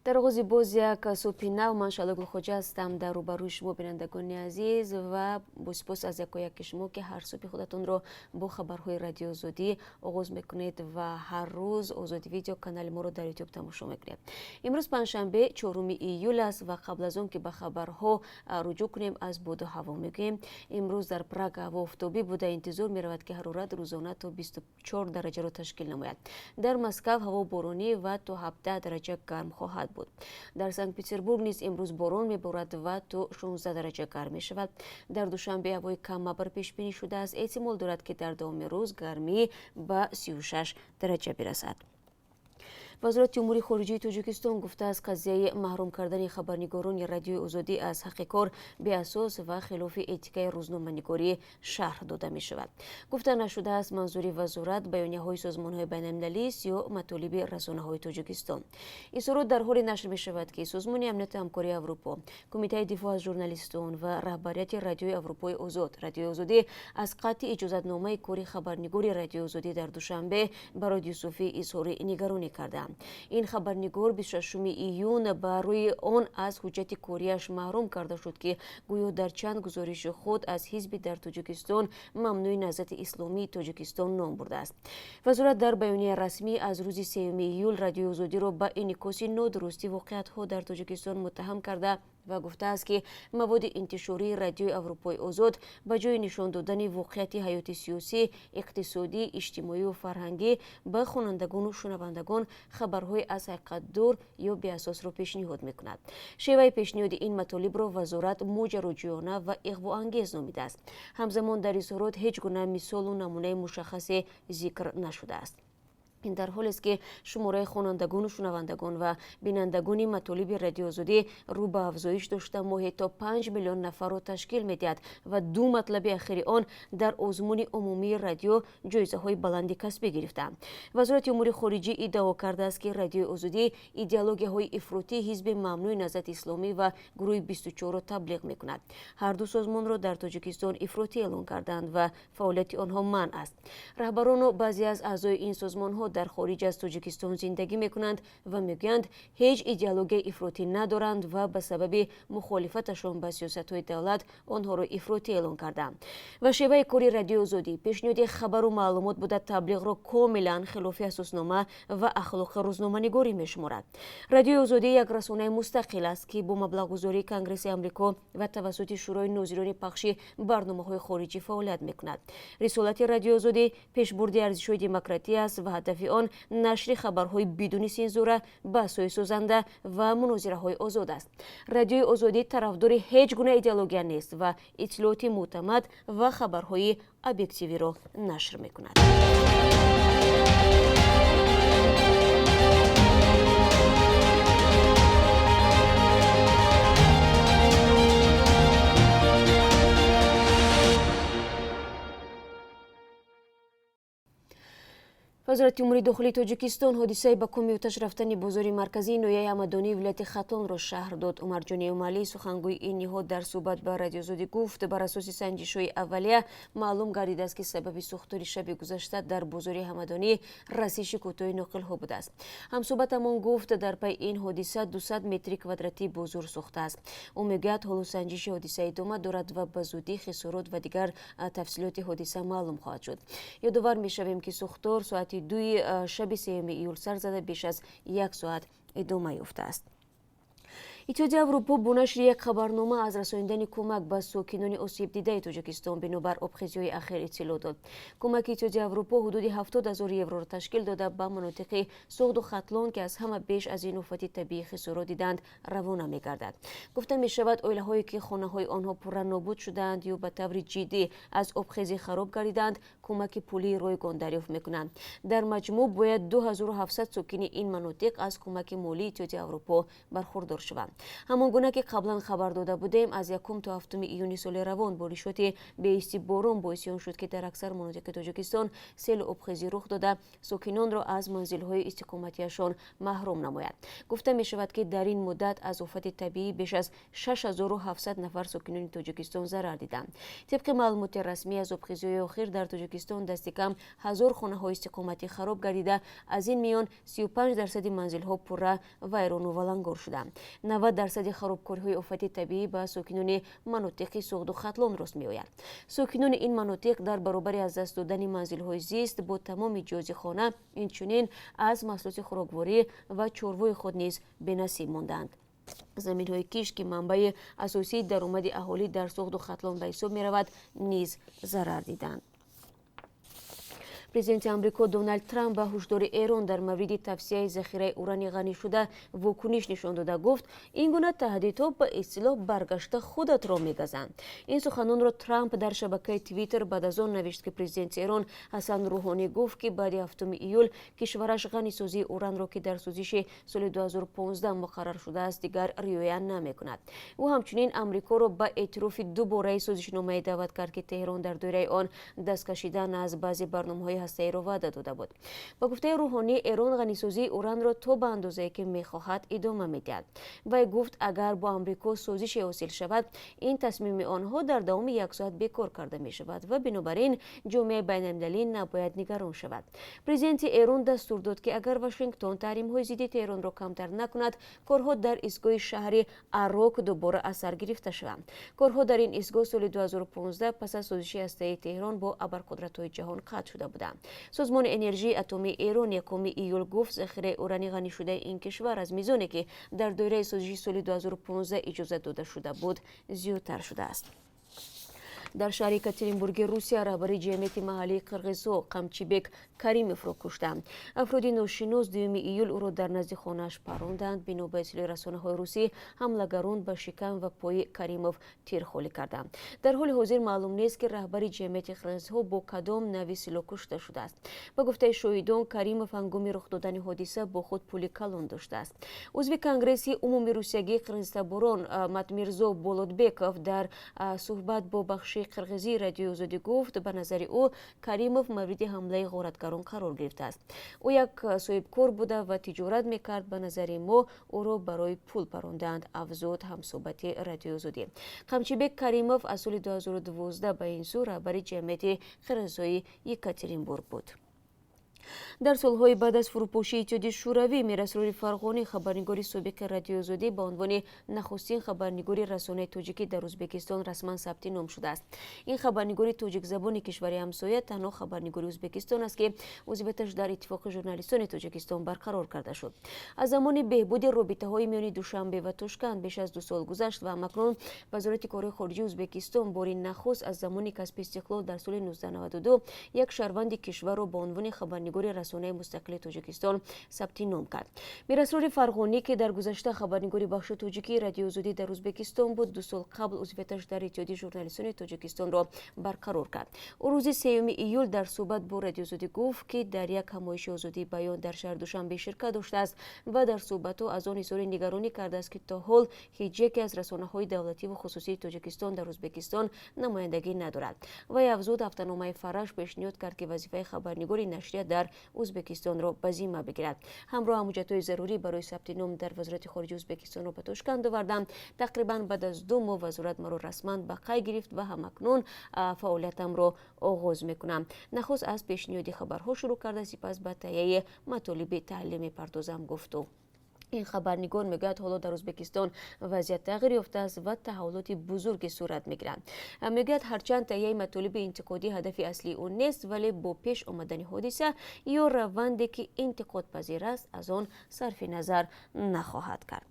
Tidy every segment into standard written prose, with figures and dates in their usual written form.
در آغاز باز یک صبح نو من شاله گلخوجه هستم در روبروی شما بینندگان عزیز و بسپاس از یک شما که هر صبح خودتون رو با خبرهای رادیو آزادی آغاز میکنید و هر روز آزادی ویدیو کانال ما رو در یوتیوب تماشا میکنید. امروز پنجشنبه 4 ایول است و قبل از اون که به خبرها رجوع کنیم از بود و هوا میگیم. امروز در پراگ هوا آفتابی بوده، انتظار میرود که حرارت روزانه تا 24 درجه رو تشکیل نماید. در مسکو هوا بارانی و تا 17 درجه گرم خواهد بود. در سنت پترزبورگ نیز امروز باران میبارد و تا 16 درجه گرم می شود. در دوشنبه هوای کم ابر پیش بینی شده است. احتمال دارد که در دام روز گرمی به 36 درجه برسد. وزارت امور خارجه تاجیکستان گفته است قضیه محروم کردن خبرنگاران رادیوی آزادی از حق کار بی اساس و خلاف اتیکای روزنامه‌نگاری شرح داده می شود. گفته نشده است منظور وزارت بیانیه‌های سازمان‌های بین‌المللی است یا مطالب رسانه‌های تاجیکستان. اظهارات در حال نشر می شود که سازمان امنیت همکاری اروپا، کمیته دفاع از ژورنالیستان و رهبریت رادیوی اروپای آزاد، رادیوی آزادی از قطع اجازتنامه کاری خبرنگاری رادیوی آزادی در دوشنبه برای یوسفی اظهار نگرانی کرده. این خبرنگار 26 ایون بر روی آن از حجت کاریش محروم کرده شد که گویا در چند گزارش خود از حزب در تاجیکستان ممنوع نهضت اسلامی تاجیکستان نام برده است. وزارت در بیانیه رسمی از روز 3 ایول رادیوی آزادی را به انعکاس نادرستی واقعیت‌ها در تاجیکستان متهم کرده و گفته است که مواد انتشاری رادیوی اروپای آزاد به جای نشان دادن واقعیت حیاتی سیاسی، اقتصادی، اجتماعی و فرهنگی به خوانندگان و شنوندگان خبرهای از حقیقت دور یا بی اساس را پیشنهاد میکند. شیوه پیشنهاد این مطالب را وزارت ماجراجویانه و اغوا انگیز نامیده است. همزمان در اظهارات هیچ گونه مثال و نمونه مشخصی ذکر نشده است. این در حالی است که شماره خوانندگان و شنوندگان و بینندگان مطالب رادیو آزادی رو به افزایش داشته ماهی تا 5 میلیون نفر را تشکیل میدهد و دو مطلب اخیر آن در آزمون عمومی رادیو جایزه های بلندی کسبی گرفته. وزارت امور خارجه ادعا کرده است که رادیو آزادی ایدئولوژی های افراطی حزب ممنوع نهضت اسلامی و گروه 24 را تبلیغ میکند. هر دو سازمان را در تاجیکستان افراطی اعلام کردند و فعالیت آنها منع است. رهبران و بعضی از اعضای این سازمان ها در خارج از تاجیکستان زندگی میکنند و میگویند هیچ ایدئولوژی افراطی ندارند و به سبب مخالفتشان با سیاست‌های دولت آنها را افراطی اعلام کردند. و شیوه کاری رادیو آزادی پیشنهاد خبر و معلومات بوده تبلیغ را کاملا خلاف اساسنامه و اخلاق روزنامه‌نگاری میشمارد. رادیو آزادی یک رسانه مستقل است که با مبلغ‌گذاری کنگره آمریکا و توسط شورای ناظرین پخش برنامه‌های خارجی فعالیت میکند. رسالت رادیو آزادی پیشبرد ارزش‌های دموکراسی است و هدف آن نشر خبرهای بدون سانسور، بحث‌های سازنده و مناظره‌های آزاد است. رادیو آزادی طرفدار هیچ گونه ایدئولوژی نیست و اطلاعات معتمد و خبرهای ابجکتیوی را نشر می‌کند. وزارت امور داخلی تاجیکستان حادثه به کامی آتش رفتن بازار مرکزی نویه همدانی ولایت ختان را شهر داد. عمر جانی عملی سخنگوی این نهاد در صحبت با رادیو آزادی گفت بر اساس سنجش‌های اولیه معلوم گردیده است که سبب سوختاری شب گذشته در بازار همدانی رسیدگی کوتاه ناقل‌ها بوده است. همصحبتمان گفت در پی این حادثه 200 متر کوادراتی بازار سوخته است. او میگوید حال سنجش حادثه ادامه دارد و به زودی خسارات و دیگر تفصیلات حادثه معلوم خواهد شد. یادآور می‌شویم که سوختار ساعت 2 شب 3 ایول سر زده بیش از 1 ساعت ادامه یافته است. اتحادیه اروپا با نشر یک خبرنامه از رساندن کمک به ساکنان آسیب دیده تاجیکستان بنابر آبخیزی‌های اخیر اطلاع داد. کمک اتحادیه اروپا حدود 70,000 یورو را تشکیل داده به مناطق سوخت و ختلان که از همه بیش از این آفت طبیعی خسارات دیدند روانه می‌گردد. گفته می‌شود عائله‌هایی که خانه‌های آنها پر نابود شدند یا به طور جدی از آبخیزی خراب گردیدند کمک پولی رایگان دریافت می‌کنند. در مجموع باید 2700 ساکن این مناطق از کمک مالی اتحادیه اروپا برخوردار شوند. ҳамон гуна ки қаблан хабар дода будем, аз 1 то 7 июни соли равон бо ришоти беҳисти борон боиси он шуд ки дар аксар манотиқи Тоҷикистон селу обхезӣ рух дода сокинонро аз манзилҳои истиқоматиашон маҳрум намояд. гуфта мешавад ки дар ин муддат аз офати табиӣ беш аз 6700 нафар сокинони Тоҷикистон зарар диданд. тибқи маълумоти расмӣ аз обхезиҳои охир дар Тоҷикистон дасти кам 1000 хонаҳои истиқоматӣ хароб гардида, аз ин миён 35% манзилҳо пурра вайрону валангор шуданд. 90% харобкориҳои офати табиӣ ба сокинони манотиқи Суғду Хатлон рост меояд. сокинони ин манотиқ дар баробари аз даст додани манзилҳои зист бо тамоми ҷозихона, инчунин аз маҳсулоти хӯрокворӣ ва чорвои худ низ бенасиб монданд. заминҳои киш ки манбаи асосии даромади аҳолӣ дар Суғду Хатлон ба ҳисоб меравад низ зарар диданд. президенти амрико Дональд Трамп ба ҳушдори Эрон дар мавриди тавсияи захираи урани ғанишуда вокуниш нишон дода гуфт, ин гуна таҳдидҳо ба истлоҳ баргашта худатро мегазанд. ин суханонро Трамп дар шабакаи Твиттер баъд аз он навишт ки президенти Эрон Ҳасан Рӯҳонӣ гуфт ки баъди 7 июл кишвараш ғанисозии уранро ки дар сӯзиши соли 2015 муқаррар шудааст дигар риоя намекунад. ӯ ҳамчунин амрикоро ба эътирофи дубораи сӯзишномае даъват кард ки Теҳрон дар доираи он даст кашидан аз баъзе барномаҳои ҳастаиро ваъда дода буд. ба гуфтаи Рӯҳонӣ, Эрон ғанисозии уранро то ба андозае ки мехоҳад идома медиҳад. вай гуфт, агар бо амрико сӯзише ҳосил шавад, ин тасмими онҳо дар давоми 1 соат бекор карда мешавад ва бинобар ин ҷомеаи байналмилалӣ набояд нигарон шавад. президенти Эрон дастур дод ки агар Вашингтон таҳримҳои зидди Теҳронро камтар накунад, корҳо дар истгоҳи шаҳри Арок дубора аз сар гирифта шаванд. корҳо дар ин истгоҳ соли 2015 пас аз сӯзиши ҳастаии Теҳрон бо абарқудратҳои ҷаҳон қатъ шуда буданд. созмони энержии атомии Эрон 1 июл гуфт захираи урани ғанишудаи ин кишвар аз мизоне ки дар доираи сӯзиши соли 2015 иҷозат дода шуда буд зиёдтар шудааст. дар шаҳри Екатеринбурги Русия раҳбари ҷамъияти маҳаллии қирғизҳо Қамчибек Каримовро куштанд. афроди ношинос 2 июл ӯро дар назди хонааш паронданд. бино ба иттилои расонаҳои русӣ, ҳамлагарон ба шикам ва пои Каримов тирхолӣ карданд. дар ҳоли ҳозир маълум нест ки раҳбари ҷамъияти қирғизҳо бо кадом нави силоҳ кушта шудааст. ба гуфтаи шоҳидон, Каримов ҳангоми рух додани ҳодиса бо худ пули калон доштааст. узви Конгресси умумии русиягии қирғизтаборон Матмирзо Болотбеков дар суҳбат бо бахши қирғизии радиои озодӣ гуфт, ба назари ӯ Каримов мавриди ҳамлаи ғоратгарон қарор гирифтааст. ӯ як соҳибкор буда ва тиҷорат мекард. ба назари мо ӯро барои пул паронданд, афзуд ҳамсоҳбати радиои озодӣ. Қамчибек Каримов аз соли 2012 ба ин сӯ раҳбари ҷамъияти қирғизҳои Екатеринбург буд. дар солҳои баъд аз фурӯпошии Иттиҳоди Шӯравӣ, Мирасрори Фарғонӣ, хабарнигори собиқи радиои озодӣ ба унвони нахустин хабарнигори расонаи тоҷикӣ дар Ӯзбекистон расман сабти ном шудааст. ин хабарнигори тоҷикзабони кишвари ҳамсоя танҳо хабарнигори Ӯзбекистон аст ки узвияташ дар Иттифоқи журналистони Тоҷикистон барқарор карда шуд. аз замони беҳбуди робитаҳои миёни Душанбе ва Тошканд беш аз 2 сол гузашт ва ҳамакнун Вазорати кори хориҷии Ӯзбекистон бори нахуст аз замони касби истиқлол дар соли 1992 як шаҳрванди кишварро ба унвони хабарнигори расонаи мустақили Тоҷикистон сабти ном кард. Мирасрори Фарғонӣ ки дар гузашта хабарнигори бахши тоҷикии радиои озодӣ дар Ӯзбекистон буд, 2 сол қабл узвияташ дар Иттиҳоди журналистони Тоҷикистонро барқарор кард. ӯ рӯзи 3 июл дар суҳбат бо радиои озодӣ гуфт ки дар як ҳамоиши озодии баён дар шаҳри Душанбе ширкат доштааст ва дар суҳбатҳо аз он изҳори нигаронӣ кардааст ки то ҳол ҳеҷ яке аз расонаҳои давлативу хусусии Тоҷикистон дар Ӯзбекистон намояндагӣ надорад. вай афзуд ҳафтаномаи Фараш пешниҳод кард ки вазифаи хабарнигори нашрият дар Ӯзбекистонро ба зимма бигирад. ҳамроҳ ҳамуҷатҳои зарурӣ барои сабти ном дар Вазорати хориҷии Ӯзбекистонро ба Тошканд овардам. тақрибан баъд аз 2 моҳ вазорат маро расман ба қай гирифт ва ҳамакнун фаъолиятамро оғоз мекунам. нахуст аз пешниҳоди хабарҳо шурӯъ карда, сипас ба таҳияи матолиби таҳлил мепардозам, гуфту. ин хабарнигор мегӯяд ҳоло дар Ӯзбекистон вазъият тағйир ёфтааст ва таҳаввулоти бузурге сурат мегиранд. мегӯяд ҳарчанд таҳияи матолиби интиқодӣ ҳадафи аслии ӯ нест, вале бо пеш омадани ҳодиса ё раванде ки интиқодпазир аст, аз он сарфи назар нахоҳад кард.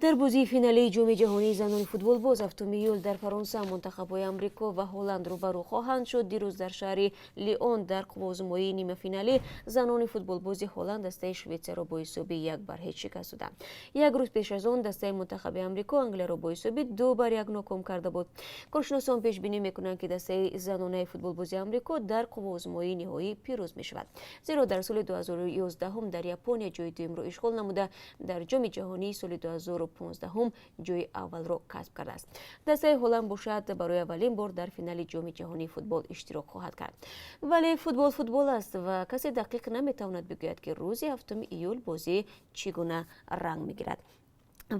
дар бозии финалии ҷоми ҷаҳонии занони футболбоз 7 июл дар Фаронса мунтахабҳои Амрико ва Ҳолланд рӯбарӯ хоҳанд шуд. дирӯз дар шаҳри Лион дар қуввозумоии нимафиналӣ занони футболбози Ҳолланд дастаи Шветсияро бо ҳисоби 1-0 шикаст доданд. як рӯз пеш аз он дастаи мунтахаби Амрико Англияро бо ҳисоби 2-1 ноком карда буд. коршиносон пешбинӣ мекунанд ки дастаи занонаи футболбози Амрико дар қуввозумоии ниҳоӣ пирӯз мешавад, зеро дар соли 2011 дар Япония ҷои дуюмро ишғол намуда дар ҷоми ҷаҳонии соли 2015 15 جای اول را کسب کرده است. دسته هلند باشد برای اولین بار در فینال جام جهانی فوتبال اشتراک خواهد کرد. ولی فوتبال است و کسی دقیق نمیتواند بگوید که روز 7 ایول بازی چگونه رنگ میگیرد.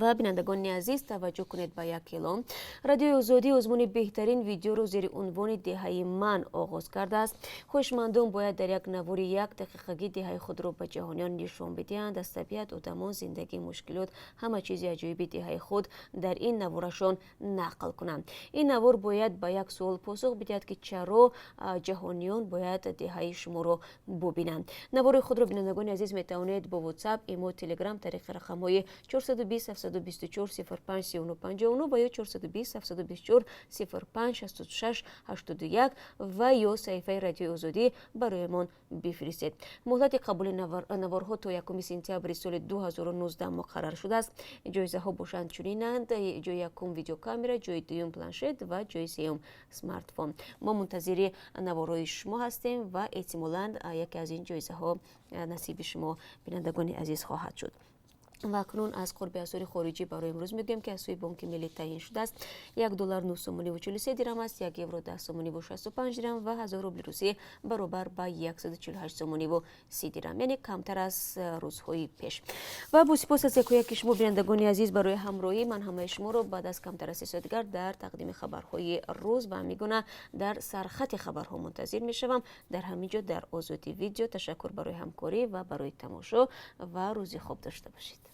و بینندگان عزیز توجه کنید به یک اعلام. رادیو آزادی آزمون بهترین ویدیو رو زیر عنوان دهه من آغاز کرده است. خوشمندان باید در یک نوار 1 دقیقگی دهه خود را به جهانیان نشان بدهند. از طبیعت، آدمان، زندگی، مشکلات، همه چیز عجیبی دهه خود در این نوارشان نقل کنند. این نوار باید به یک سوال پاسخ بدهد که چرا جهانیان باید دهه شما را ببینند. نوار خود را بینندگان عزیز می توانید با واتساپ، ایمو، تلگرام طریق رقم‌های 420 724 05 39 59 و یا 420 724 05 66 81 و یا صفحه رادیو آزادی برایمان بفرستید. مهلت قبول نوارها تا 1 سپتامبر سال 2019 مقرر شده است. جایزه ها باشند چنینند: جای یکم ویدیو کامera، جای دوم پلنشت و جای سوم سمارت فون. ما منتظر نوارهای شما هستیم و احتمالاً یکی از این جایزه ها نصیب شما بینندگان عزیز خواهد شد. و اکنون از قرب اسعار خارجی برای امروز میگیم که از سوی بانک ملی تعیین شده است. $1 9.43 درهم است، €1 10.65 درهم و 1000 روبل روسی برابر با 148.30 درهم، یعنی کمتر از روزهای پیش. و با سپاس از یکایک شما بینندگان عزیز برای همراهی. من همه شما رو بعد از کمتر از 3 دیگر در تقدیم خبرهای روز و میگونه در سرخط خبرها منتظر میشوم. در همینجا در آزادی ویدیو. تشکر برای همکاری و برای تماشا و روزی خوب داشته باشید.